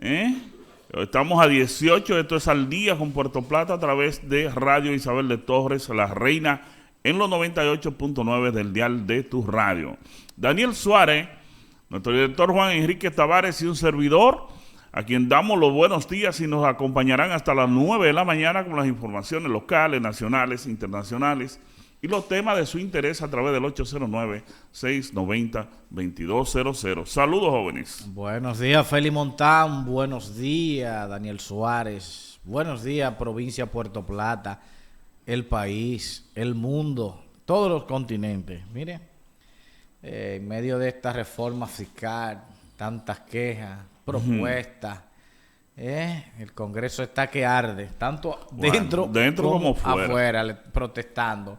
¿eh? Estamos a 18, esto es Al Día con Puerto Plata a través de Radio Isabel de Torres, La Reina, en los 98.9 del dial de tu radio. Daniel Suárez, nuestro director Juan Enrique Tavares y un servidor, a quien damos los buenos días y nos acompañarán hasta las 9 de la mañana con las informaciones locales, nacionales, internacionales y los temas de su interés a través del 809-690-2200. Saludos, jóvenes. Buenos días, Feli Montán. Buenos días, Daniel Suárez. Buenos días, provincia Puerto Plata, el país, el mundo, todos los continentes. Mire, en medio de esta reforma fiscal, tantas quejas, propuestas, el Congreso está que arde, tanto dentro como afuera, protestando.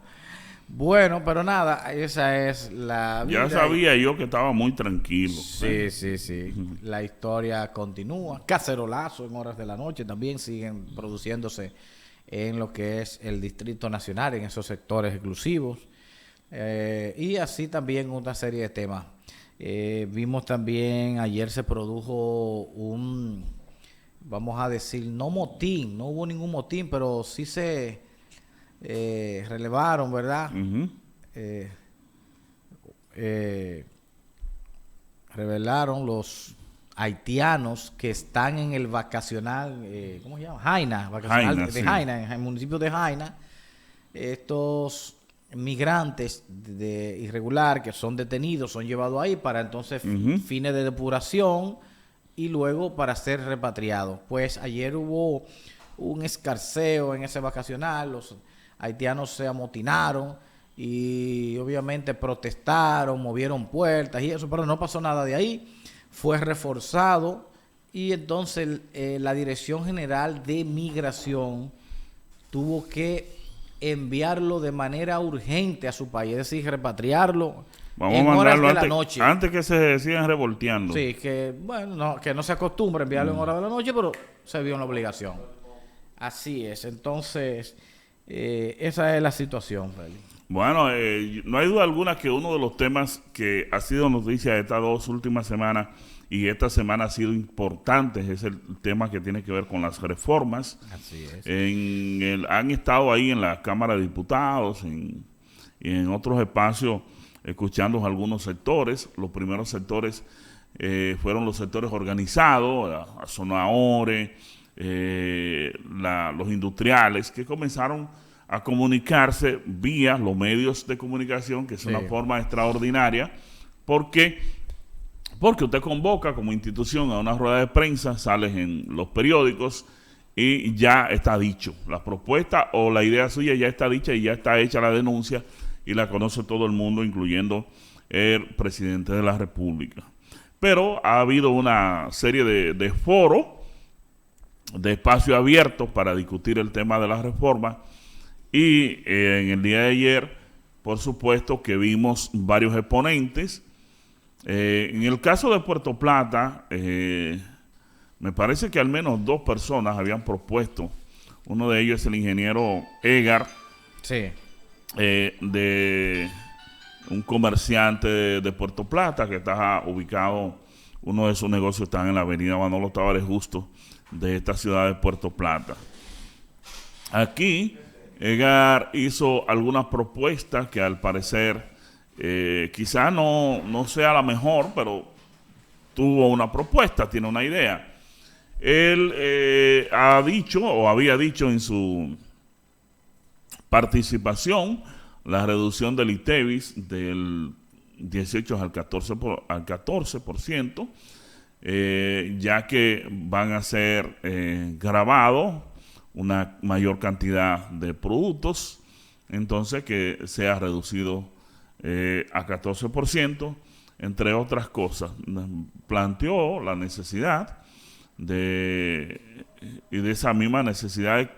Bueno, pero nada, esa es la vida. Ya sabía yo que estaba muy tranquilo. Sí. La historia continúa. Cacerolazo en horas de la noche también siguen produciéndose en lo que es el Distrito Nacional, en esos sectores exclusivos. Y así también una serie de temas. Vimos también, ayer se produjo vamos a decir, no motín, no hubo ningún motín, pero sí se relevaron, ¿verdad? Revelaron los haitianos que están en el vacacional, ¿cómo se llama? Jaina, vacacional de Jaina, en el municipio de Jaina. Estos migrantes irregular que son detenidos, son llevados ahí para entonces fines de depuración y luego para ser repatriados. Pues ayer hubo un escarceo en ese vacacional, los haitianos se amotinaron y obviamente protestaron, movieron puertas y eso, pero no pasó nada de ahí. Fue reforzado y entonces la Dirección General de Migración tuvo que enviarlo de manera urgente a su país, es decir, repatriarlo. Vamos a mandarlo horas de la noche. Antes que se sigan revolteando. Sí, que bueno, que no se acostumbra a enviarlo en horas de la noche, pero se vio en la obligación. Así es, entonces esa es la situación, Feli. Bueno, no hay duda alguna que uno de los temas que ha sido noticia de estas 2 últimas semanas y esta semana ha sido importante es el tema que tiene que ver con las reformas. Así es. Han estado ahí en la Cámara de Diputados y en otros espacios escuchando algunos sectores. Los primeros sectores fueron los sectores organizados, Azonahore, los industriales, que comenzaron a comunicarse vía los medios de comunicación, que es una forma extraordinaria, porque usted convoca como institución a una rueda de prensa, sales en los periódicos y ya está dicho. La propuesta o la idea suya ya está dicha y ya está hecha la denuncia y la conoce todo el mundo, incluyendo el presidente de la República. Pero ha habido una serie de foros, de espacios abiertos para discutir el tema de la reforma. Y en el día de ayer, por supuesto que vimos varios exponentes. En el caso de Puerto Plata, me parece que al menos 2 personas habían propuesto. Uno de ellos es el ingeniero Edgar, de un comerciante de Puerto Plata que está ubicado, uno de sus negocios está en la avenida Manolo Tavares Justo de esta ciudad de Puerto Plata. Aquí Edgar hizo algunas propuestas que al parecer quizá no sea la mejor, pero tuvo una propuesta, tiene una idea. Él ha dicho o había dicho en su participación la reducción del ITEVIS del 18 al 14%, ya que van a ser grabados una mayor cantidad de productos, entonces que sea reducido a 14%, entre otras cosas. Planteó la necesidad de esa misma necesidad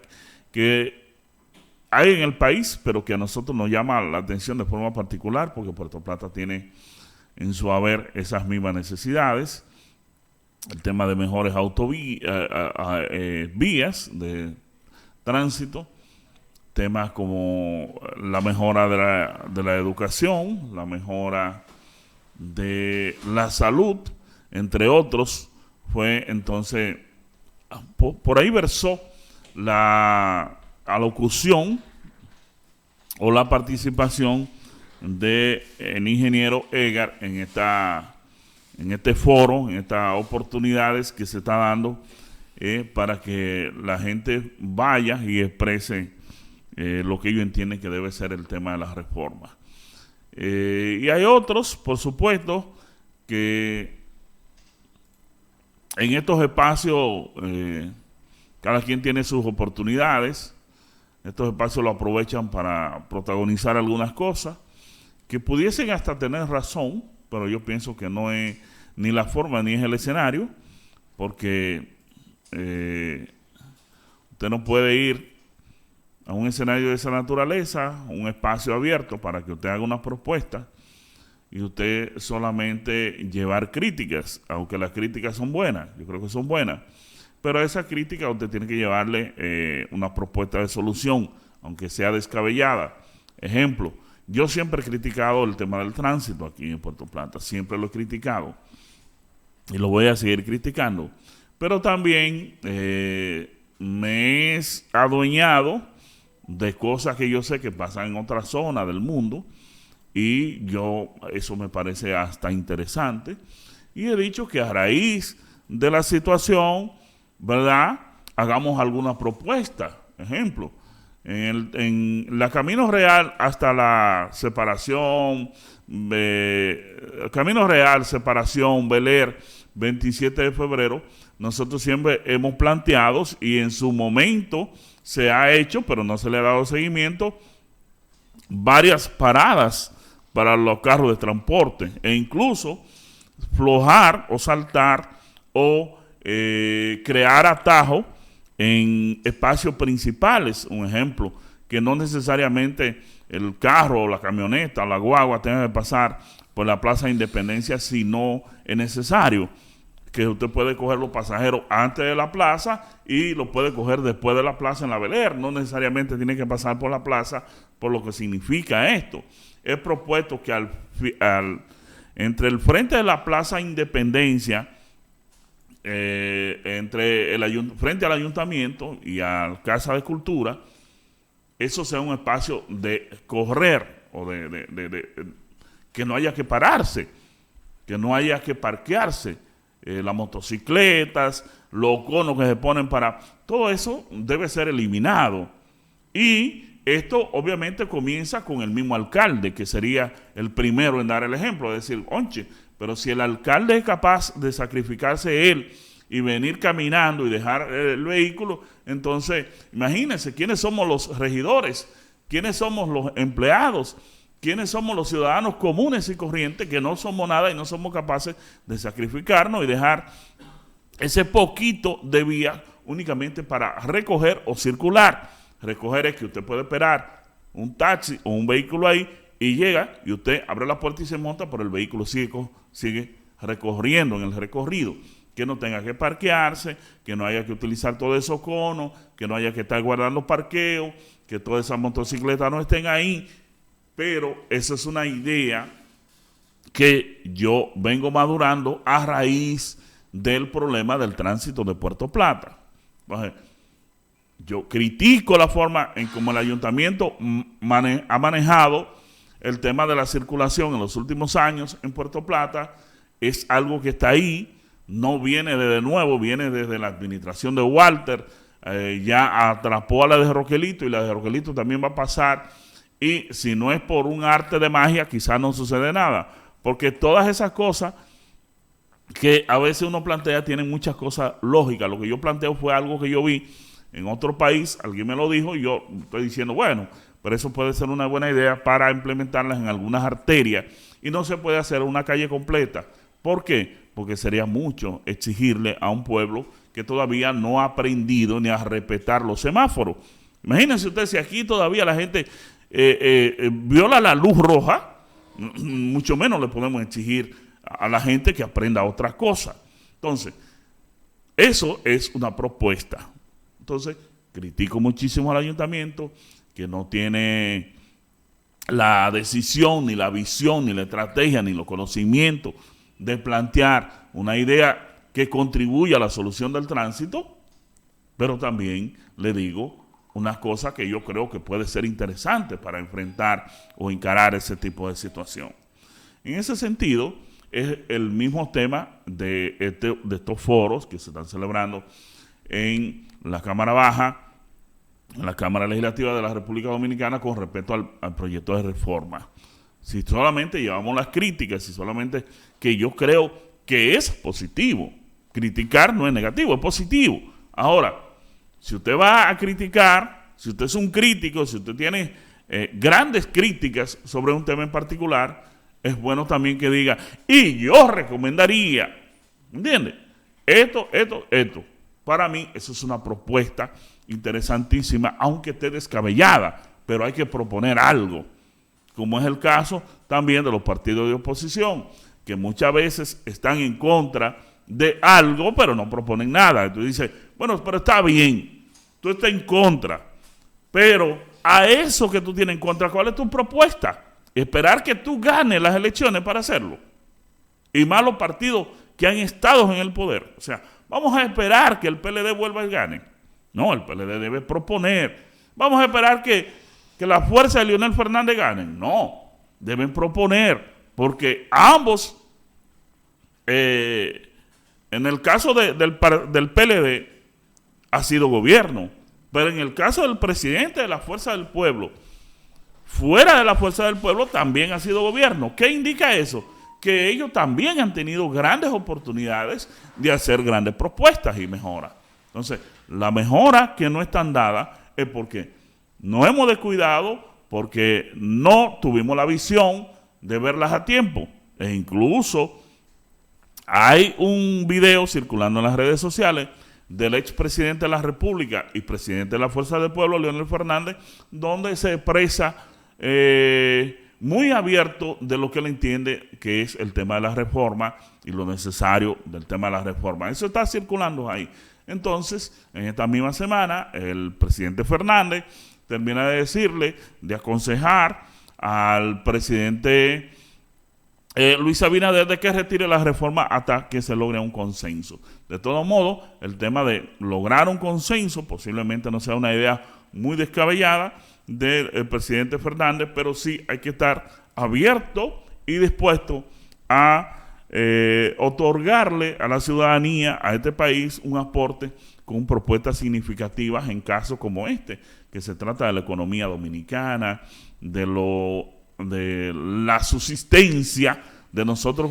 que hay en el país, pero que a nosotros nos llama la atención de forma particular, porque Puerto Plata tiene en su haber esas mismas necesidades. El tema de mejores vías de tránsito, temas como la mejora de la educación, la mejora de la salud, entre otros fue entonces, por ahí versó la alocución o la participación de el ingeniero Edgar en este foro, en estas oportunidades que se está dando para que la gente vaya y exprese lo que ellos entienden que debe ser el tema de la reforma. Y hay otros, por supuesto, que en estos espacios cada quien tiene sus oportunidades. Estos espacios lo aprovechan para protagonizar algunas cosas que pudiesen hasta tener razón, pero yo pienso que no es ni la forma ni es el escenario, porque usted no puede ir a un escenario de esa naturaleza, un espacio abierto para que usted haga una propuesta y usted solamente llevar críticas, aunque las críticas son buenas, yo creo que son buenas, pero a esa crítica usted tiene que llevarle una propuesta de solución, aunque sea descabellada. Ejemplo, yo siempre he criticado el tema del tránsito aquí en Puerto Plata, siempre lo he criticado y lo voy a seguir criticando, pero también me he adueñado de cosas que yo sé que pasan en otras zonas del mundo y eso me parece hasta interesante, y he dicho que a raíz de la situación, ¿verdad?, hagamos alguna propuesta. Ejemplo, en la Camino Real hasta la separación, Camino Real, separación, Beler, 27 de febrero, nosotros siempre hemos planteado, y en su momento se ha hecho, pero no se le ha dado seguimiento, varias paradas para los carros de transporte, e incluso flojar o saltar o crear atajos en espacios principales. Un ejemplo, que no necesariamente el carro o la camioneta o la guagua tenga que pasar por la Plaza de Independencia si no es necesario, que usted puede coger los pasajeros antes de la plaza y lo puede coger después de la plaza en la Beler. No necesariamente tiene que pasar por la plaza, por lo que significa esto. He propuesto que entre el frente de la Plaza Independencia, frente al ayuntamiento y a la Casa de Cultura, eso sea un espacio de correr o que no haya que pararse, que no haya que parquearse. Las motocicletas, los conos que se ponen todo eso debe ser eliminado. Y esto obviamente comienza con el mismo alcalde, que sería el primero en dar el ejemplo, es decir, onche, pero si el alcalde es capaz de sacrificarse él y venir caminando y dejar el vehículo, entonces imagínense quiénes somos los regidores, quiénes somos los empleados, quiénes somos los ciudadanos comunes y corrientes que no somos nada y no somos capaces de sacrificarnos y dejar ese poquito de vía únicamente para recoger o circular. Recoger es que usted puede esperar un taxi o un vehículo ahí y llega y usted abre la puerta y se monta, pero el vehículo sigue recorriendo en el recorrido. Que no tenga que parquearse, que no haya que utilizar todos esos conos, que no haya que estar guardando parqueos, que todas esas motocicletas no estén ahí. Pero esa es una idea que yo vengo madurando a raíz del problema del tránsito de Puerto Plata. Entonces, yo critico la forma en cómo el ayuntamiento ha manejado el tema de la circulación en los últimos años en Puerto Plata. Es algo que está ahí, no viene de nuevo, viene desde la administración de Walter, ya atrapó a la de Roquelito y la de Roquelito también va a pasar. Y si no es por un arte de magia, quizás no sucede nada. Porque todas esas cosas que a veces uno plantea tienen muchas cosas lógicas. Lo que yo planteo fue algo que yo vi en otro país, alguien me lo dijo y yo estoy diciendo, bueno, pero eso puede ser una buena idea para implementarlas en algunas arterias. Y no se puede hacer una calle completa. ¿Por qué? Porque sería mucho exigirle a un pueblo que todavía no ha aprendido ni a respetar los semáforos. Imagínense ustedes si aquí todavía la gente viola la luz roja, mucho menos le podemos exigir a la gente que aprenda otras cosas. Entonces, eso es una propuesta. Entonces, critico muchísimo al ayuntamiento que no tiene la decisión, ni la visión, ni la estrategia, ni los conocimientos de plantear una idea que contribuya a la solución del tránsito, pero también le digo una cosa que yo creo que puede ser interesante para enfrentar o encarar ese tipo de situación. En ese sentido, es el mismo tema de estos foros que se están celebrando en la Cámara Baja, en la Cámara Legislativa de la República Dominicana con respecto al proyecto de reforma. Si solamente llevamos las críticas, si solamente que yo creo que es positivo. Criticar no es negativo, es positivo. Ahora, si usted va a criticar, si usted es un crítico, si usted tiene grandes críticas sobre un tema en particular, es bueno también que diga, y yo recomendaría, ¿entiende? Esto. Para mí, eso es una propuesta interesantísima, aunque esté descabellada, pero hay que proponer algo, como es el caso también de los partidos de oposición, que muchas veces están en contra de algo, pero no proponen nada. Entonces dice, bueno, pero está bien, tú estás en contra, pero a eso que tú tienes en contra, ¿cuál es tu propuesta? Esperar que tú ganes las elecciones para hacerlo. Y más los partidos que han estado en el poder. O sea, vamos a esperar que el PLD vuelva y gane. No, el PLD debe proponer. Vamos a esperar que la fuerza de Leonel Fernández gane. No, deben proponer, porque ambos, en el caso del PLD, ha sido gobierno, pero en el caso del presidente de la Fuerza del Pueblo, fuera de la Fuerza del Pueblo, también ha sido gobierno. ¿Qué indica eso? Que ellos también han tenido grandes oportunidades de hacer grandes propuestas y mejoras. Entonces, la mejora que no están dadas es porque no hemos descuidado, porque no tuvimos la visión de verlas a tiempo. E incluso hay un video circulando en las redes sociales del expresidente de la República y presidente de la Fuerza del Pueblo, Leonel Fernández, donde se expresa muy abierto de lo que él entiende que es el tema de la reforma y lo necesario del tema de la reforma. Eso está circulando ahí. Entonces, en esta misma semana, el presidente Fernández termina de decirle, de aconsejar al presidente Luis Abinader de que retire la reforma hasta que se logre un consenso. De todo modo, el tema de lograr un consenso posiblemente no sea una idea muy descabellada del presidente Fernández, pero sí hay que estar abierto y dispuesto a otorgarle a la ciudadanía, a este país, un aporte con propuestas significativas en casos como este, que se trata de la economía dominicana, de la subsistencia de nosotros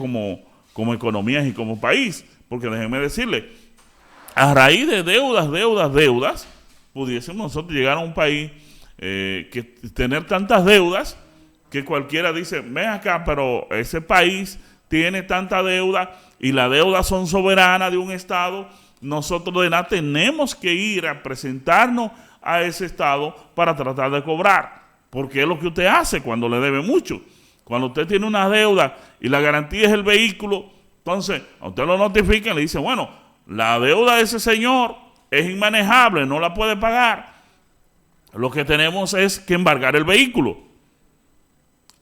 como economías y como país. Porque déjenme decirle, a raíz de deudas, pudiésemos nosotros llegar a un país que tener tantas deudas que cualquiera dice, ven acá, pero ese país tiene tanta deuda y las deudas son soberanas de un Estado, nosotros de nada tenemos que ir a presentarnos a ese Estado para tratar de cobrar, porque es lo que usted hace cuando le debe mucho. Cuando usted tiene una deuda y la garantía es el vehículo, entonces a usted lo notifican y le dicen, bueno, la deuda de ese señor es inmanejable, no la puede pagar. Lo que tenemos es que embargar el vehículo.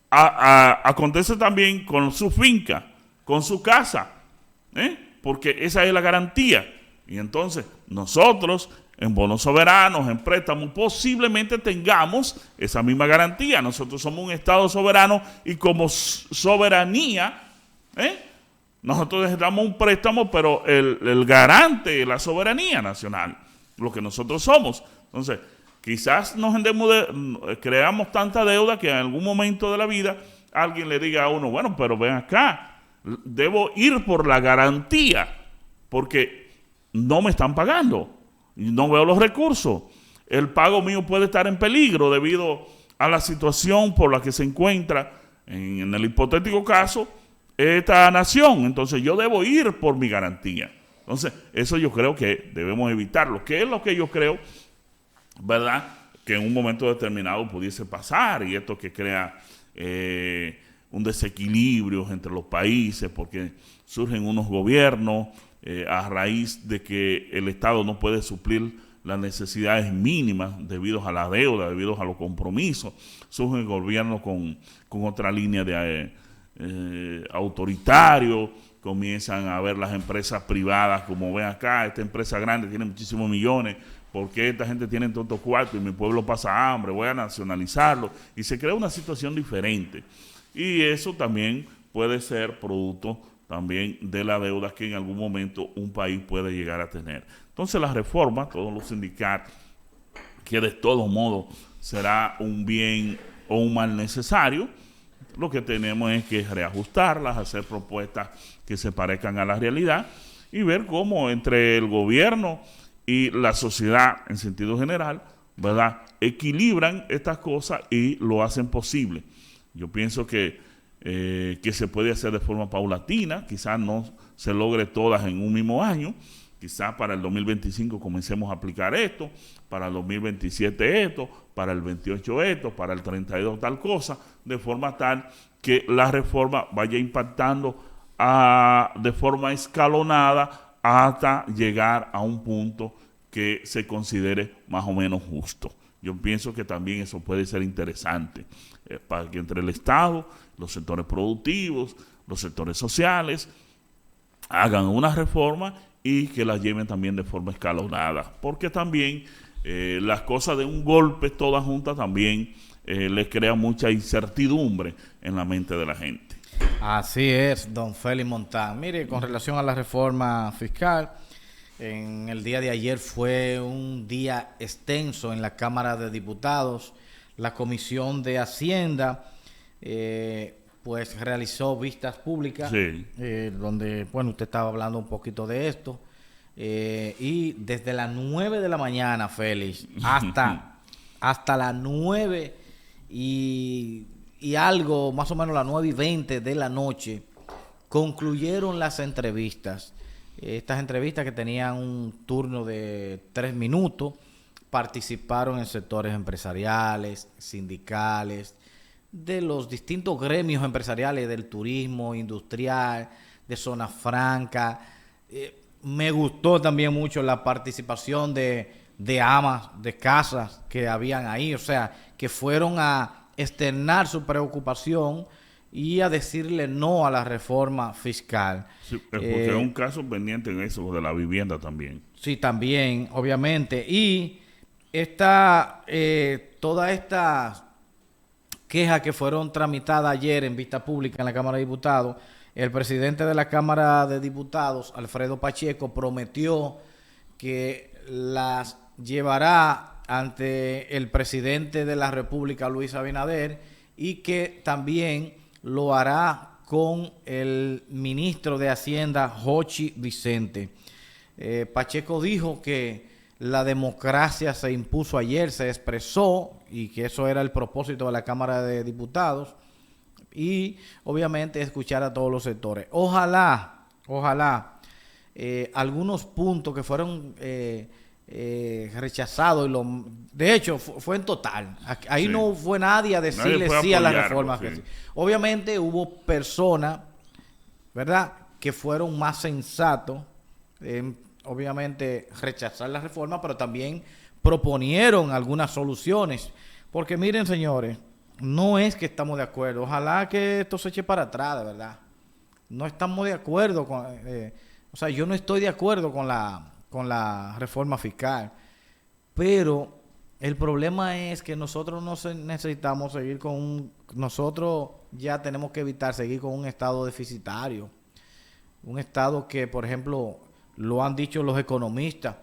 Acontece también con su finca, con su casa, porque esa es la garantía. Y entonces nosotros en bonos soberanos, en préstamos, posiblemente tengamos esa misma garantía. Nosotros somos un Estado soberano y como soberanía, nosotros necesitamos un préstamo, pero el garante es la soberanía nacional, lo que nosotros somos. Entonces, quizás creamos tanta deuda que en algún momento de la vida alguien le diga a uno, bueno, pero ven acá, debo ir por la garantía, porque no me están pagando. No veo los recursos. El pago mío puede estar en peligro debido a la situación por la que se encuentra, en el hipotético caso, esta nación. Entonces yo debo ir por mi garantía. Entonces eso yo creo que debemos evitarlo. ¿Qué es lo que yo creo, verdad, que en un momento determinado pudiese pasar? Y esto que crea un desequilibrio entre los países, porque surgen unos gobiernos a raíz de que el Estado no puede suplir las necesidades mínimas debido a la deuda, debido a los compromisos. Surge el gobierno con otra línea de autoritario, comienzan a ver las empresas privadas como ven acá, esta empresa grande tiene muchísimos millones, porque esta gente tiene tantos cuartos y mi pueblo pasa hambre, voy a nacionalizarlo, y se crea una situación diferente. Y eso también puede ser producto también de la deuda que en algún momento un país puede llegar a tener. Entonces la reforma, todos los sindicatos, que de todos modos será un bien o un mal necesario, lo que tenemos es que reajustarlas, hacer propuestas que se parezcan a la realidad y ver cómo entre el gobierno y la sociedad en sentido general, ¿verdad?, equilibran estas cosas y lo hacen posible. Yo pienso que se puede hacer de forma paulatina, quizás no se logre todas en un mismo año, quizás para el 2025 comencemos a aplicar esto, para el 2027 esto, para el 28 esto, para el 32 tal cosa, de forma tal que la reforma vaya impactando de forma escalonada hasta llegar a un punto que se considere más o menos justo. Yo pienso que también eso puede ser interesante para que entre el Estado, los sectores productivos, los sectores sociales, hagan una reforma y que la lleven también de forma escalonada, porque también las cosas de un golpe todas juntas también les crea mucha incertidumbre en la mente de la gente. Así es, don Félix Montán. Mire, con relación a la reforma fiscal, en el día de ayer fue un día extenso en la Cámara de Diputados. La Comisión de Hacienda pues realizó vistas públicas, sí, donde, bueno, usted estaba hablando un poquito de esto, y desde las 9 de la mañana, Félix, hasta las 9 y algo, más o menos las 9:20 de la noche, concluyeron las entrevistas. Estas entrevistas, que tenían un turno de 3 minutos, participaron en sectores empresariales, sindicales, de los distintos gremios empresariales del turismo, industrial, de zona franca. Me gustó también mucho la participación de amas de casas que habían ahí, o sea, que fueron a externar su preocupación y a decirle no a la reforma fiscal. Sí, porque es un caso pendiente en eso, de la vivienda también. Sí, también, obviamente. Y todas estas quejas que fueron tramitadas ayer en vista pública en la Cámara de Diputados, el presidente de la Cámara de Diputados, Alfredo Pacheco, prometió que las llevará ante el presidente de la República, Luis Abinader, y que también lo hará con el ministro de Hacienda, Jochi Vicente. Pacheco dijo que la democracia se impuso ayer, se expresó, y que eso era el propósito de la Cámara de Diputados, y obviamente escuchar a todos los sectores. Ojalá algunos puntos que fueron rechazados, de hecho fue en total, ahí sí, no fue nadie a decirle sí a la reforma. Sí. Obviamente hubo personas, ¿verdad?, que fueron más sensatos obviamente rechazar la reforma, pero también proponieron algunas soluciones, porque miren, señores, no es que estamos de acuerdo, ojalá que esto se eche para atrás, de verdad, no estamos de acuerdo con, o sea, yo no estoy de acuerdo con la reforma fiscal, pero el problema es que nosotros no necesitamos seguir nosotros ya tenemos que evitar seguir con un estado deficitario, un estado que, por ejemplo, lo han dicho los economistas,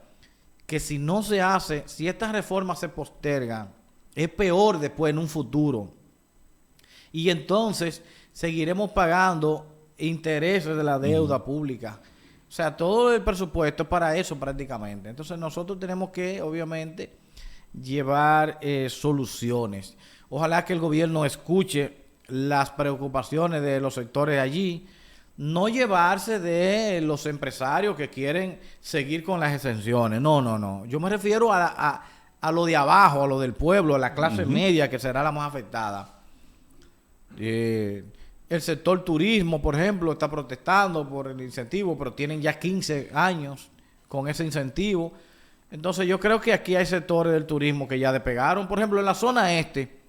que si no se hace, si estas reformas se postergan, es peor después en un futuro. Y entonces seguiremos pagando intereses de la deuda pública. O sea, todo el presupuesto es para eso prácticamente. Entonces nosotros tenemos que, obviamente, llevar soluciones. Ojalá que el gobierno escuche las preocupaciones de los sectores allí, no llevarse de los empresarios que quieren seguir con las exenciones. No. Yo me refiero a lo de abajo, a lo del pueblo, a la clase media, que será la más afectada. El sector turismo, por ejemplo, está protestando por el incentivo, pero tienen ya 15 años con ese incentivo. Entonces yo creo que aquí hay sectores del turismo que ya despegaron. Por ejemplo, en la zona este,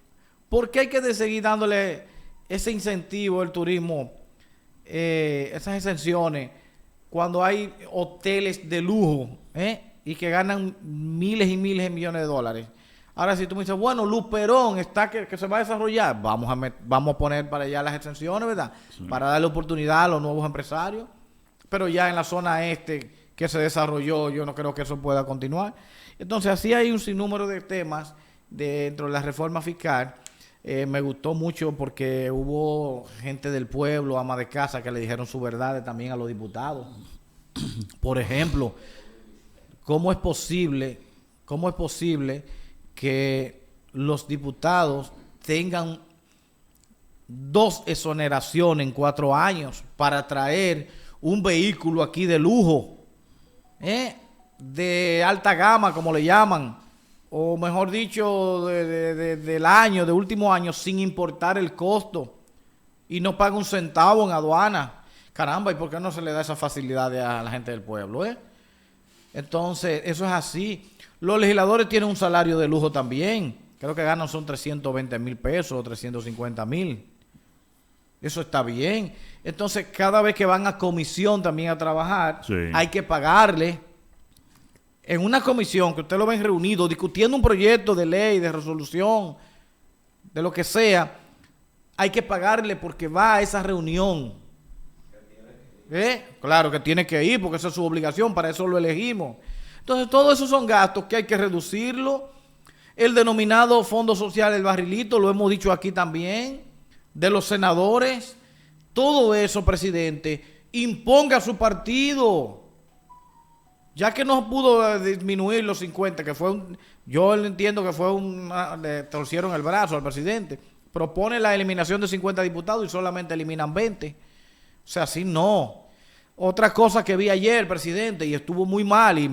¿por qué hay que seguir dándole ese incentivo al turismo esas exenciones cuando hay hoteles de lujo y que ganan miles y miles de millones de dólares? Ahora, si tú me dices, bueno, Luperón está que se va a desarrollar, vamos a poner para allá las exenciones, ¿verdad? Sí. Para darle oportunidad a los nuevos empresarios. Pero ya en la zona este que se desarrolló, yo no creo que eso pueda continuar. Entonces, así hay un sinnúmero de temas dentro de la reforma fiscal. Me gustó mucho porque hubo gente del pueblo, ama de casa, que le dijeron su verdad también a los diputados. Por ejemplo, ¿cómo es posible que los diputados tengan 2 exoneraciones en 4 años para traer un vehículo aquí de lujo, de alta gama, como le llaman, o mejor dicho, del último año, sin importar el costo, y no paga un centavo en aduana? Caramba, ¿y por qué no se le da esa facilidad a la gente del pueblo, Entonces, eso es así. Los legisladores tienen un salario de lujo también. Creo que ganan son 320 mil pesos o 350 mil. Eso está bien. Entonces, cada vez que van a comisión también a trabajar, sí, hay que pagarle. En una comisión que usted lo ven reunido, discutiendo un proyecto de ley, de resolución, de lo que sea, hay que pagarle porque va a esa reunión. Claro que tiene que ir porque esa es su obligación, para eso lo elegimos. Entonces, todos esos son gastos que hay que reducirlo. El denominado Fondo Social del Barrilito, lo hemos dicho aquí también, de los senadores. Todo eso, presidente, imponga su partido. Ya que no pudo disminuir los 50, que fue yo entiendo que fue le torcieron el brazo al presidente. Propone la eliminación de 50 diputados y solamente eliminan 20. O sea, así no. Otra cosa que vi ayer, presidente, y estuvo muy mal, y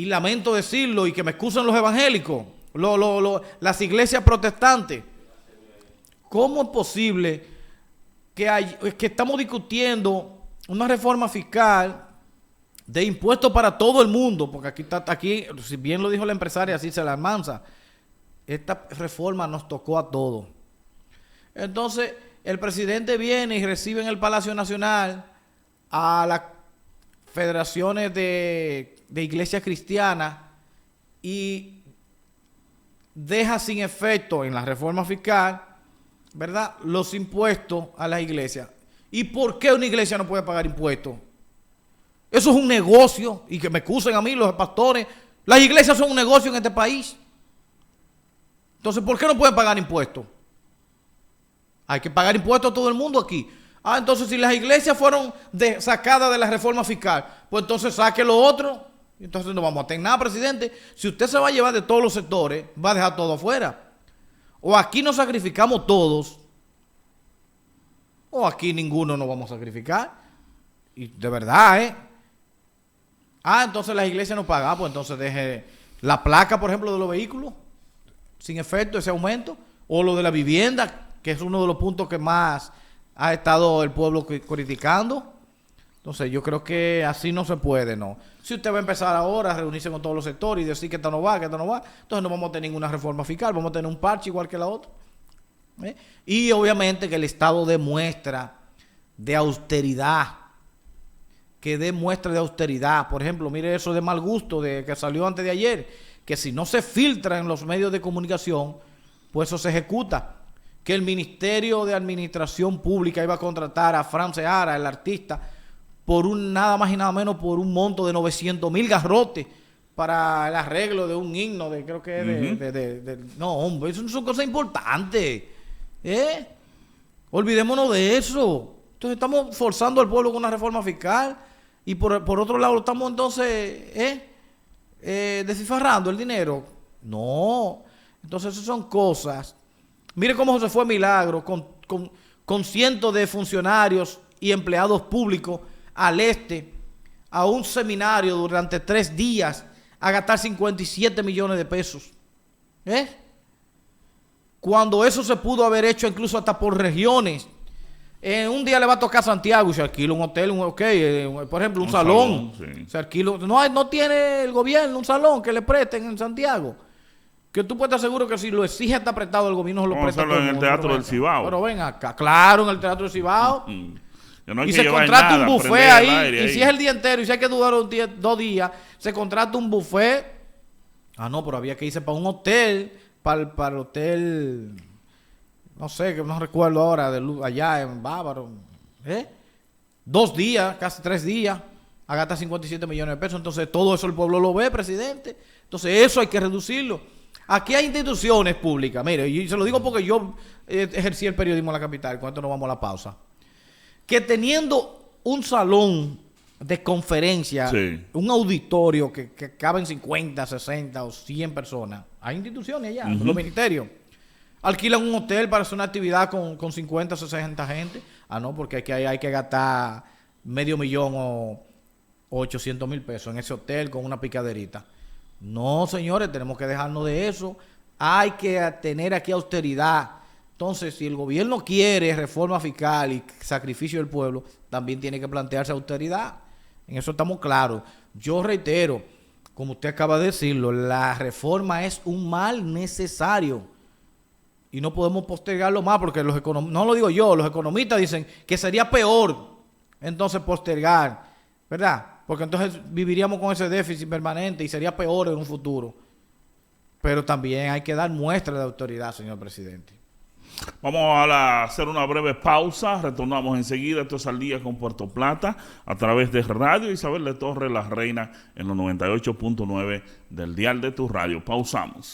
lamento decirlo, y que me excusen los evangélicos, las iglesias protestantes. ¿Cómo es posible que estamos discutiendo una reforma fiscal de impuestos para todo el mundo? Porque aquí, si bien lo dijo la empresaria, así se la almanza. Esta reforma nos tocó a todos. Entonces, el presidente viene y recibe en el Palacio Nacional a las federaciones de iglesias cristianas y deja sin efecto en la reforma fiscal, ¿verdad?, los impuestos a las iglesias. ¿Y por qué una iglesia no puede pagar impuestos? Eso es un negocio, y que me excusen a mí los pastores, las iglesias son un negocio en este país. Entonces, ¿por qué no pueden pagar impuestos? Hay que pagar impuestos a todo el mundo aquí. Entonces, si las iglesias fueron sacadas de la reforma fiscal, pues entonces saque lo otro. Entonces no vamos a tener nada, presidente. Si usted se va a llevar de todos los sectores, va a dejar todo afuera. O aquí nos sacrificamos todos, o aquí ninguno nos vamos a sacrificar. Y de verdad, entonces las iglesias no pagan, pues entonces deje la placa, por ejemplo, de los vehículos, sin efecto ese aumento, o lo de la vivienda, que es uno de los puntos que más ha estado el pueblo criticando. Entonces, yo creo que así no se puede, ¿no? Si usted va a empezar ahora a reunirse con todos los sectores y decir que esto no va, entonces no vamos a tener ninguna reforma fiscal, vamos a tener un parche igual que la otra. Y obviamente que el Estado dé muestra de austeridad, Por ejemplo, mire eso de mal gusto que salió antes de ayer, que si no se filtra en los medios de comunicación, pues eso se ejecuta. Que el Ministerio de Administración Pública iba a contratar a Fran Seara, el artista, por nada más y nada menos por un monto de 900,000 garrotes para el arreglo de un himno creo que no, hombre, eso no son cosas importantes. Olvidémonos de eso. Entonces estamos forzando al pueblo con una reforma fiscal y por otro lado estamos entonces descifrando el dinero. No. Entonces esas son cosas. Mire cómo se fue Milagro con cientos de funcionarios y empleados públicos al este a un seminario durante 3 días a gastar 57 millones de pesos. Cuando eso se pudo haber hecho incluso hasta por regiones. Un día le va a tocar a Santiago y se alquila un hotel, por ejemplo, un salón. Sí. Se alquila, no tiene el gobierno un salón que le presten en Santiago. Que tú puedes estar seguro que si lo exige está apretado el gobierno se lo presta todo en el Teatro del Cibao. Pero ven acá, claro, en el Teatro del Cibao. No y se contrata un buffet ahí, y si es el día entero, y si hay que durar 2 días, se contrata un buffet. Ah, no, pero había que irse para un hotel, para el hotel, no sé, que no recuerdo ahora, allá en Bávaro. 2 días, casi 3 días, a gastar 57 millones de pesos. Entonces, todo eso el pueblo lo ve, presidente. Entonces, eso hay que reducirlo. Aquí hay instituciones públicas, mire, y se lo digo porque yo ejercí el periodismo en la capital, con esto nos vamos a la pausa, que teniendo un salón de conferencia, sí, un auditorio que caben 50, 60 o 100 personas, hay instituciones allá, los ministerios, alquilan un hotel para hacer una actividad con 50 o 60 gente, no, porque hay que gastar $500,000 o 800,000 pesos en ese hotel con una picaderita. No, señores, tenemos que dejarnos de eso. Hay que tener aquí austeridad. Entonces, si el gobierno quiere reforma fiscal y sacrificio del pueblo, también tiene que plantearse austeridad. En eso estamos claros. Yo reitero, como usted acaba de decirlo, la reforma es un mal necesario. Y no podemos postergarlo más porque no lo digo yo, los economistas dicen que sería peor entonces postergar, ¿verdad? Porque entonces viviríamos con ese déficit permanente y sería peor en un futuro. Pero también hay que dar muestra de autoridad, señor presidente. Vamos a hacer una breve pausa. Retornamos enseguida. Esto es Al Día con Puerto Plata a través de Radio Isabel de Torres, La Reina, en los 98.9 del dial de tu radio. Pausamos.